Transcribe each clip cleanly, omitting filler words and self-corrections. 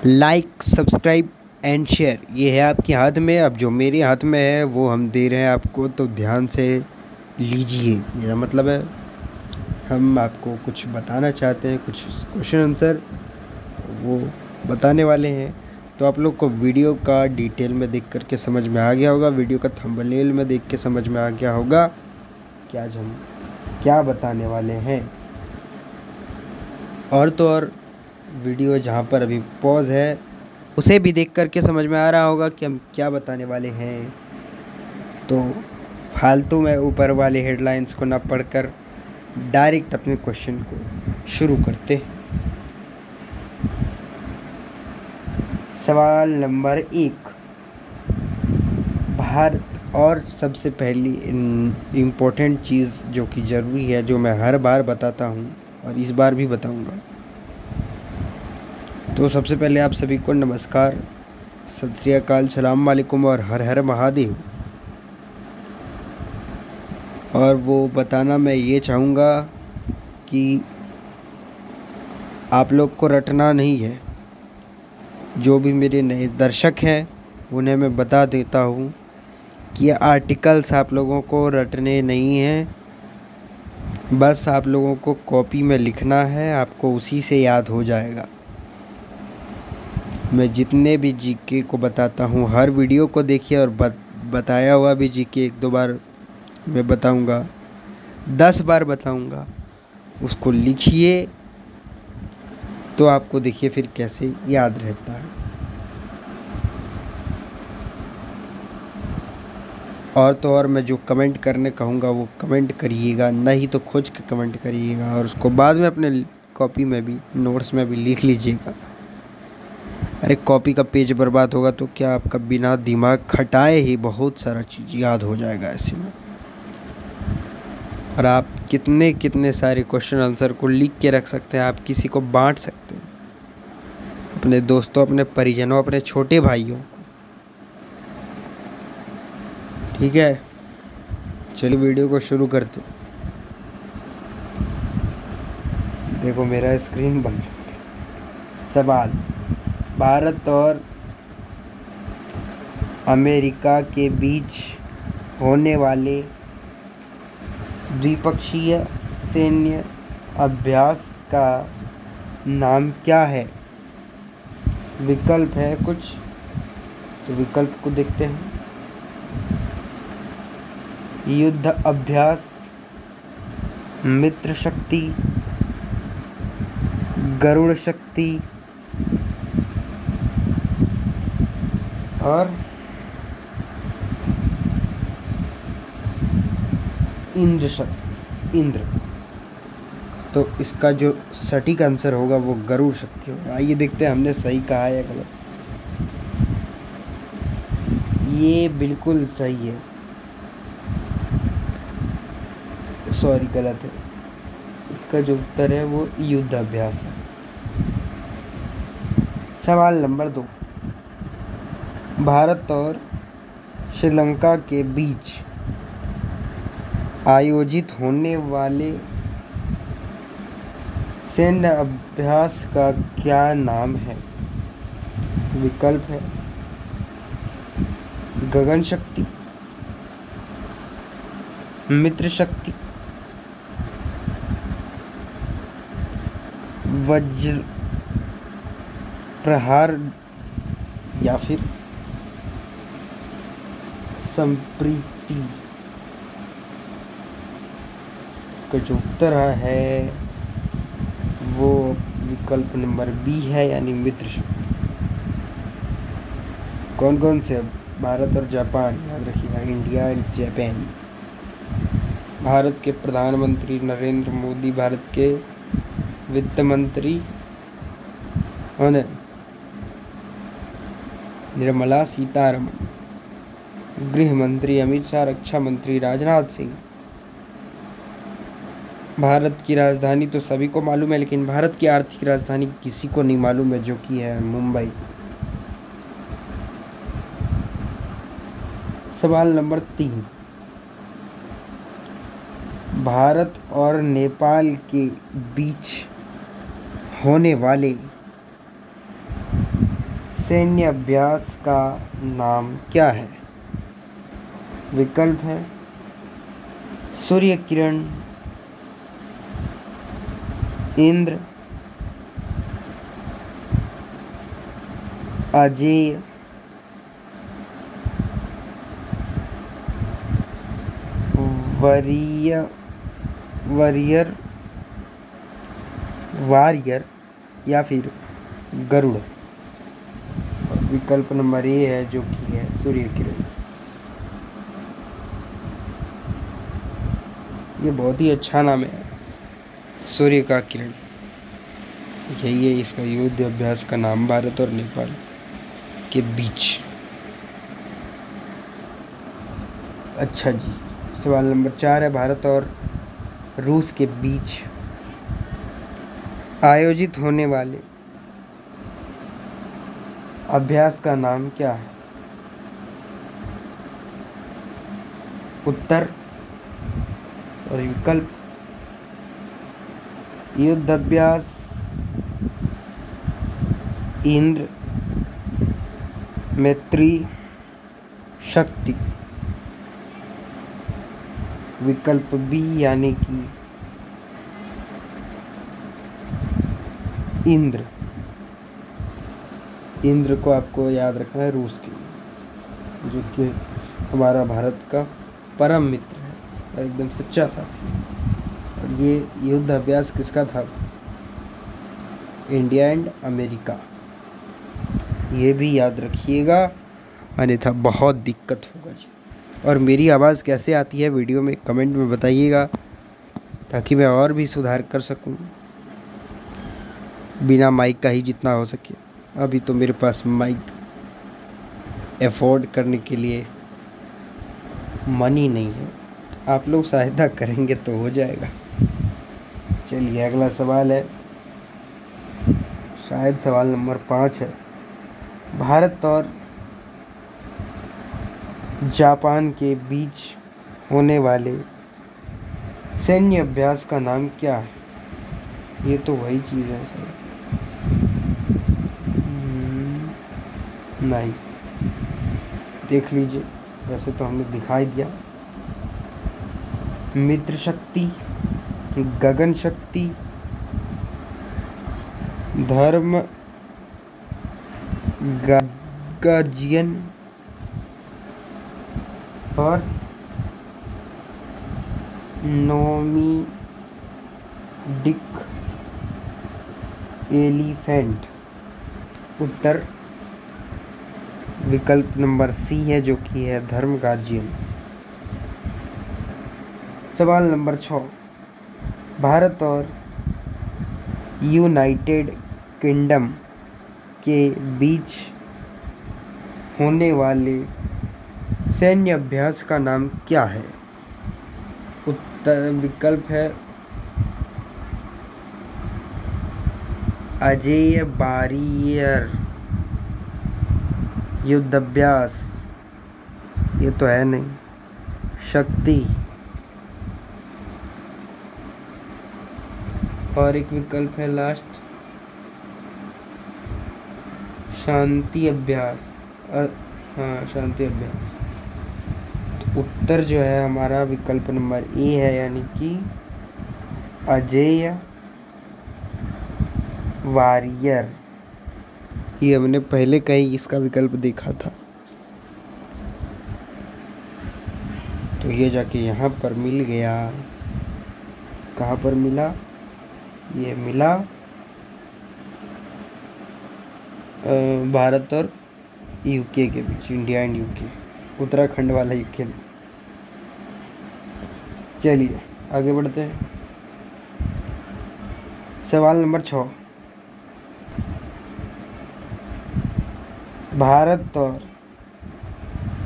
Like, subscribe and share, ये है आपके हाथ में। अब जो मेरे हाथ में है वो हम दे रहे हैं आपको, तो ध्यान से लीजिए। मेरा मतलब है हम आपको कुछ बताना चाहते हैं, कुछ क्वेश्चन आंसर वो बताने वाले हैं। तो आप लोग को वीडियो का डिटेल में देख करके समझ में आ गया होगा, वीडियो का थंबनेल में देख के समझ में आ गया होगा कि आज हम क्या बताने वाले हैं। और तो और वीडियो जहाँ पर अभी पॉज है उसे भी देख करके समझ में आ रहा होगा कि हम क्या बताने वाले हैं। तो फालतू में ऊपर वाले हेडलाइंस को ना पढ़कर डायरेक्ट अपने क्वेश्चन को शुरू करते। सवाल नंबर 1, भारत। और सबसे पहली इम्पोर्टेंट चीज़ जो कि ज़रूरी है, जो मैं हर बार बताता हूँ और इस बार भी बताऊँगा। तो सबसे पहले आप सभी को नमस्कार, सत श्री अकाल, सलाम वालेकुम और हर हर महादेव। और वो बताना मैं ये चाहूँगा कि आप लोग को रटना नहीं है। जो भी मेरे नए दर्शक हैं उन्हें मैं बता देता हूँ कि आर्टिकल्स आप लोगों को रटने नहीं हैं। बस आप लोगों को कॉपी में लिखना है, आपको उसी से याद हो जाएगा। मैं जितने भी जीके को बताता हूँ, हर वीडियो को देखिए, और बताया हुआ भी जीके 1-2 बार मैं बताऊँगा, 10 बार बताऊँगा, उसको लिखिए तो आपको देखिए फिर कैसे याद रहता है। और तो और मैं जो कमेंट करने कहूँगा वो कमेंट करिएगा, नहीं तो खोज के कमेंट करिएगा और उसको बाद में अपने कॉपी में भी, नोट्स में भी लिख लीजिएगा। अरे कॉपी का पेज बर्बाद होगा तो क्या, आपका बिना दिमाग खटाए ही बहुत सारा चीज़ याद हो जाएगा ऐसे में। और आप कितने कितने सारे क्वेश्चन आंसर को लिख के रख सकते हैं, आप किसी को बांट सकते हैं, अपने दोस्तों, अपने परिजनों, अपने छोटे भाइयों। ठीक है, चलिए वीडियो को शुरू करते। देखो मेरा स्क्रीन बंद। सवाल, भारत और अमेरिका के बीच होने वाले द्विपक्षीय सैन्य अभ्यास का नाम क्या है? विकल्प है कुछ, तो विकल्प को देखते हैं। युद्ध अभ्यास, मित्र शक्ति, गरुड़ शक्ति और इंद्र। तो इसका जो सटीक आंसर होगा वो गरुड़ शक्ति होगा। आइए देखते हैं हमने सही कहा है या गलत। ये बिल्कुल सही है, सॉरी गलत है। इसका जो उत्तर है वो युद्ध अभ्यास है। सवाल नंबर 2, भारत और श्रीलंका के बीच आयोजित होने वाले सैन्य अभ्यास का क्या नाम है? विकल्प है गगन शक्ति, मित्र शक्ति, वज्र प्रहार या फिर संप्रीति। इसका जो उत्तर है वो विकल्प नंबर बी है, यानी मित्र शक्ति। कौन कौन से? भारत और जापान, याद रखिएगा, इंडिया एंड जापान। भारत के प्रधानमंत्री नरेंद्र मोदी, भारत के वित्त मंत्री कौन है? निर्मला सीतारमण, गृह मंत्री अमित शाह, रक्षा मंत्री राजनाथ सिंह। भारत की राजधानी तो सभी को मालूम है, लेकिन भारत की आर्थिक राजधानी किसी को नहीं मालूम है, जो कि है मुंबई। सवाल नंबर 3, भारत और नेपाल के बीच होने वाले सैन्य अभ्यास का नाम क्या है? विकल्प है सूर्य किरण, इंद्र, अजेय, वरियर वारियर या फिर गरुड़। विकल्प नंबर ए है जो कि है सूर्य किरण। ये बहुत ही अच्छा नाम है, सूर्य का किरण। यही है इसका युद्ध अभ्यास का नाम, भारत और नेपाल के बीच। अच्छा जी, सवाल नंबर 4 है, भारत और रूस के बीच आयोजित होने वाले अभ्यास का नाम क्या है? उत्तर और विकल्प: युद्ध अभ्यास, इंद्र, मैत्री, शक्ति। विकल्प बी यानी कि इंद्र। इंद्र को आपको याद रखना है, रूस के, जो कि हमारा भारत का परम मित्र है, एकदम सच्चा साथी। और ये युद्ध अभ्यास किसका था? India and America. ये भी याद रखिएगा, अन्यथा बहुत दिक्कत होगा जी। और मेरी आवाज़ कैसे आती है वीडियो में कमेंट में बताइएगा, ताकि मैं और भी सुधार कर सकूं, बिना माइक का ही जितना हो सके। अभी तो मेरे पास माइक अफोर्ड करने के लिए मनी नहीं है, आप लोग सहायता करेंगे तो हो जाएगा। चलिए अगला सवाल है, शायद सवाल नंबर 5 है। भारत और जापान के बीच होने वाले सैन्य अभ्यास का नाम क्या है? ये तो वही चीज़ है सर। नहीं, देख लीजिए, वैसे तो हमने दिखाई दिया। मित्र शक्ति, गगन शक्ति, धर्म गार्जियन और नोमिडिक एलिफेंट। उत्तर विकल्प नंबर सी है जो कि है धर्म गार्जियन। सवाल नंबर 6, भारत और यूनाइटेड किंगडम के बीच होने वाले सैन्य अभ्यास का नाम क्या है? उत्तर विकल्प है अजेय वारियर युद्धाभ्यास, ये तो है नहीं। शक्ति, और एक विकल्प है लास्ट, शांति अभ्यास। हाँ, शांति अभ्यास। तो उत्तर जो है हमारा विकल्प नंबर ए है, यानी कि अजेय वारियर। ये हमने पहले कहीं इसका विकल्प देखा था, तो ये जाके यहाँ पर मिल गया। कहाँ पर मिला? ये मिला भारत और यूके के बीच, इंडिया एंड यूके, उत्तराखंड वाला यूके में। चलिए आगे बढ़ते हैं। सवाल नंबर 6, भारत और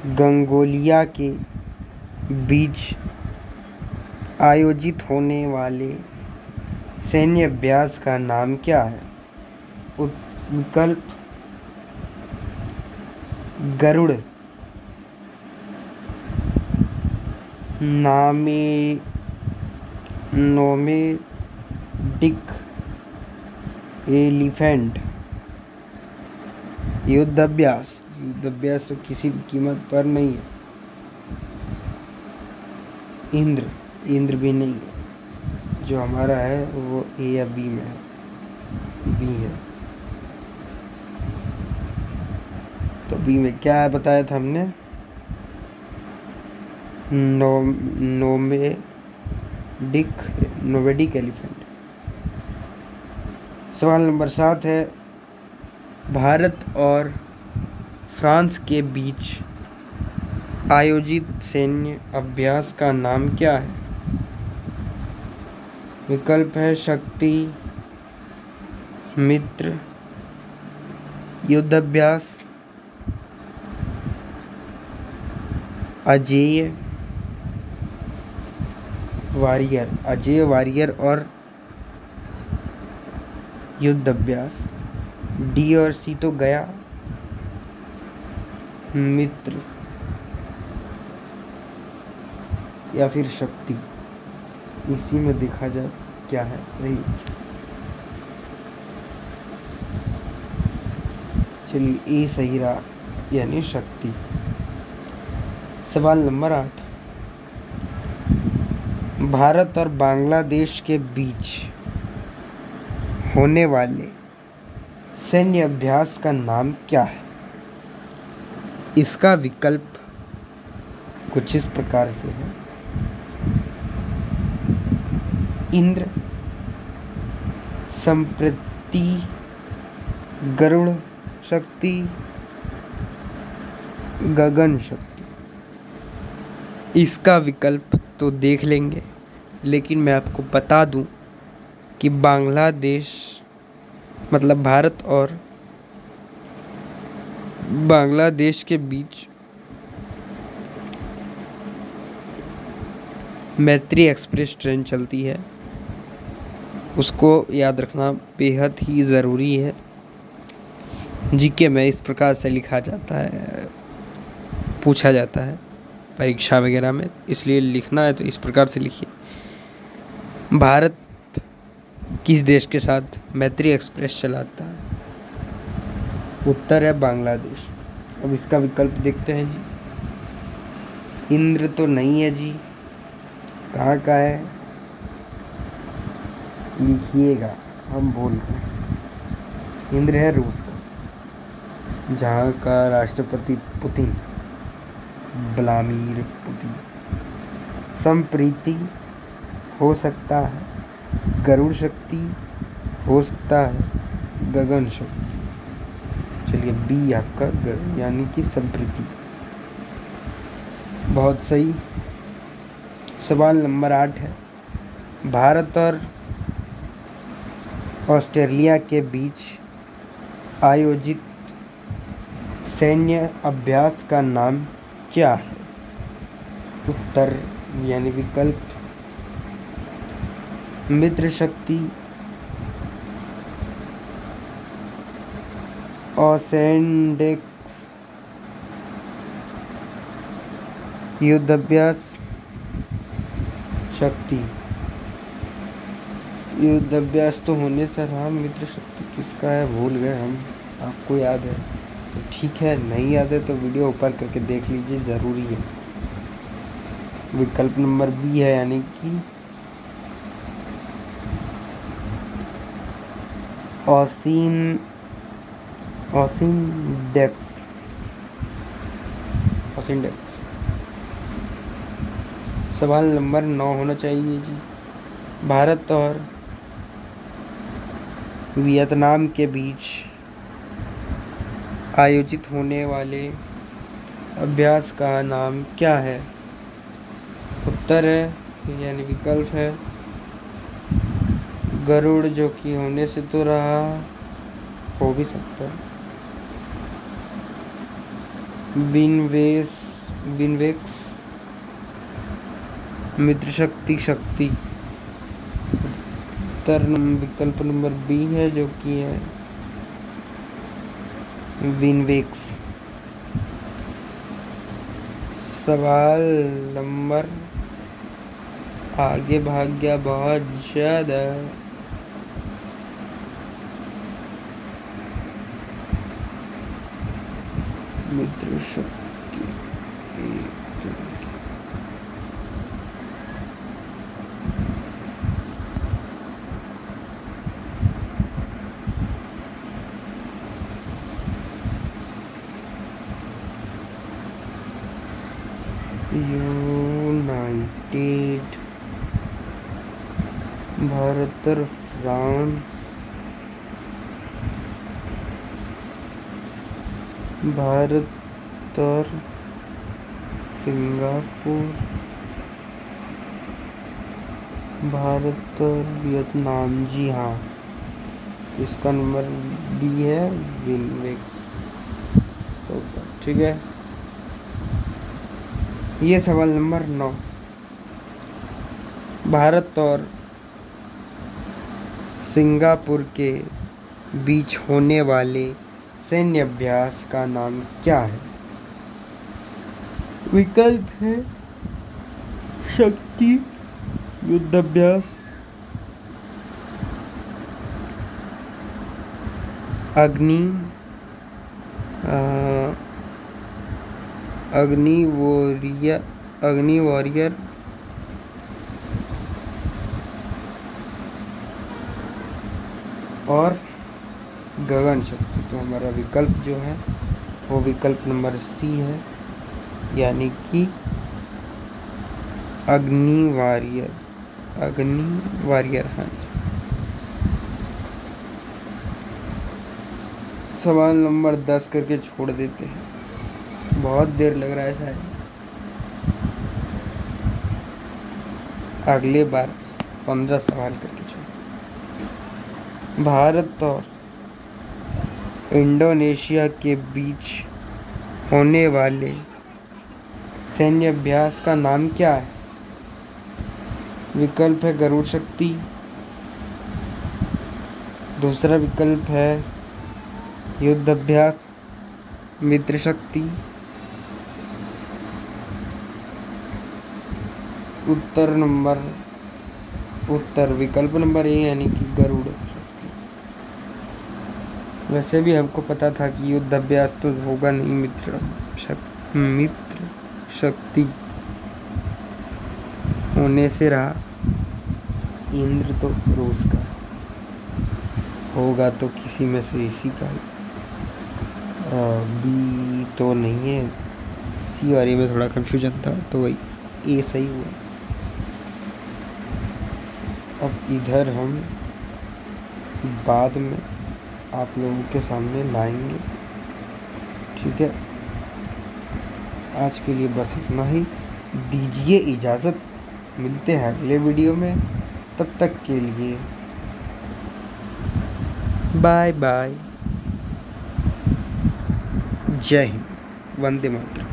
मंगोलिया के बीच आयोजित होने वाले सैन्य अभ्यास का नाम क्या है? विकल्प गरुड़, नोमेडिक एलिफेंट युद्धाभ्यास, युद्धाभ्यास तो किसी भी कीमत पर नहीं है। इंद्र, इंद्र भी नहीं है। जो हमारा है वो ए या बी में है, बी है। तो बी में क्या है बताया था हमने? नोवेडिक एलिफेंट। सवाल नंबर 7 है, भारत और फ्रांस के बीच आयोजित सैन्य अभ्यास का नाम क्या है? विकल्प है शक्ति, मित्र, युद्धाभ्यास, अजेय वॉरियर। अजेय वॉरियर और युद्धाभ्यास। डी और सी तो गया। मित्र या फिर शक्ति, इसी में देखा जाए क्या है सही। चलिए ए सही रहा, यानी शक्ति। सवाल नंबर 8, भारत और बांग्लादेश के बीच होने वाले सैन्य अभ्यास का नाम क्या है? इसका विकल्प कुछ इस प्रकार से है, इंद्र, संप्रति, गरुड़ शक्ति, गगन शक्ति। इसका विकल्प तो देख लेंगे, लेकिन मैं आपको बता दूं कि बांग्लादेश मतलब भारत और बांग्लादेश के बीच मैत्री एक्सप्रेस ट्रेन चलती है। उसको याद रखना बेहद ही ज़रूरी है। जीके में इस प्रकार से लिखा जाता है, पूछा जाता है परीक्षा वगैरह में, इसलिए लिखना है तो इस प्रकार से लिखिए। भारत किस देश के साथ मैत्री एक्सप्रेस चलाता है? उत्तर है बांग्लादेश। अब इसका विकल्प देखते हैं जी। इंद्र तो नहीं है जी, कहाँ का है लिखिएगा, हम बोल रहे। इंद्र है रूस का, जहाँ का राष्ट्रपति पुतिन, व्लादिमीर पुतिन। संप्रीति हो सकता है, गरुड़ शक्ति हो सकता है, गगन शक्ति। चलिए बी आपका यानी कि संप्रीति, बहुत सही। सवाल नंबर 8 है, भारत और ऑस्ट्रेलिया के बीच आयोजित सैन्य अभ्यास का नाम क्या है? उत्तर यानी विकल्प मित्र शक्ति, ऑसेंडेक्स, युद्धाभ्यास, शक्ति। युद्धाभ्यास तो होने से रहा, मित्र शक्ति किसका है भूल गए हम। आपको याद है तो ठीक है, नहीं याद है तो वीडियो ऊपर करके देख लीजिए, ज़रूरी है। विकल्प नंबर बी है यानी कि ऑसिंडेक्स। सवाल नंबर 9 होना चाहिए जी। भारत और वियतनाम के बीच आयोजित होने वाले अभ्यास का नाम क्या है? उत्तर है यानी विकल्प है गरुड़, जो कि होने से तो रहा, हो भी सकता है विनवेक्स, मित्र शक्ति, शक्ति। उत्तर विकल्प नंबर बी है जो कि है विनवेक्स। सवाल नंबर आगे भाग गया बहुत ज़्यादा। मित्र शक्ति यूनाइटेड भारत और फ्रांस, भारत और सिंगापुर, भारत और वियतनाम। जी हाँ, इसका नंबर डी है, विनवेक्स इसका उत्तर। ठीक है, ये सवाल नंबर 9। भारत और सिंगापुर के बीच होने वाले सैन्य अभ्यास का नाम क्या है? विकल्प है शक्ति युद्धाभ्यास, अग्नि वॉरियर, और गगन शक्ति। तो हमारा विकल्प जो है वो विकल्प नंबर सी है, यानी कि अग्नि वॉरियर। हाँ जी। सवाल नंबर 10 करके छोड़ देते हैं, बहुत देर लग रहा है शायद। अगले बार 15 सवाल करके छोड़। भारत और इंडोनेशिया के बीच होने वाले सैन्य अभ्यास का नाम क्या है? विकल्प है गरुड़ शक्ति, दूसरा विकल्प है युद्ध अभ्यास मित्र शक्ति, उत्तर विकल्प नंबर ए यानी कि गरुड़ शक्ति। वैसे भी हमको पता था कि युद्ध अभ्यास तो होगा नहीं, मित्र शक्ति होने से रहा। इंद्र तो रूस का होगा, तो किसी में से इसी का बी तो नहीं है, सी और ए में थोड़ा कंफ्यूजन था, तो वही ए सही हुआ। अब इधर हम बाद में आप लोगों के सामने लाएंगे। ठीक है, आज के लिए बस इतना ही, दीजिए इजाज़त, मिलते हैं अगले वीडियो में, तब तक के लिए बाय बाय, जय हिंद, वंदे मातरम।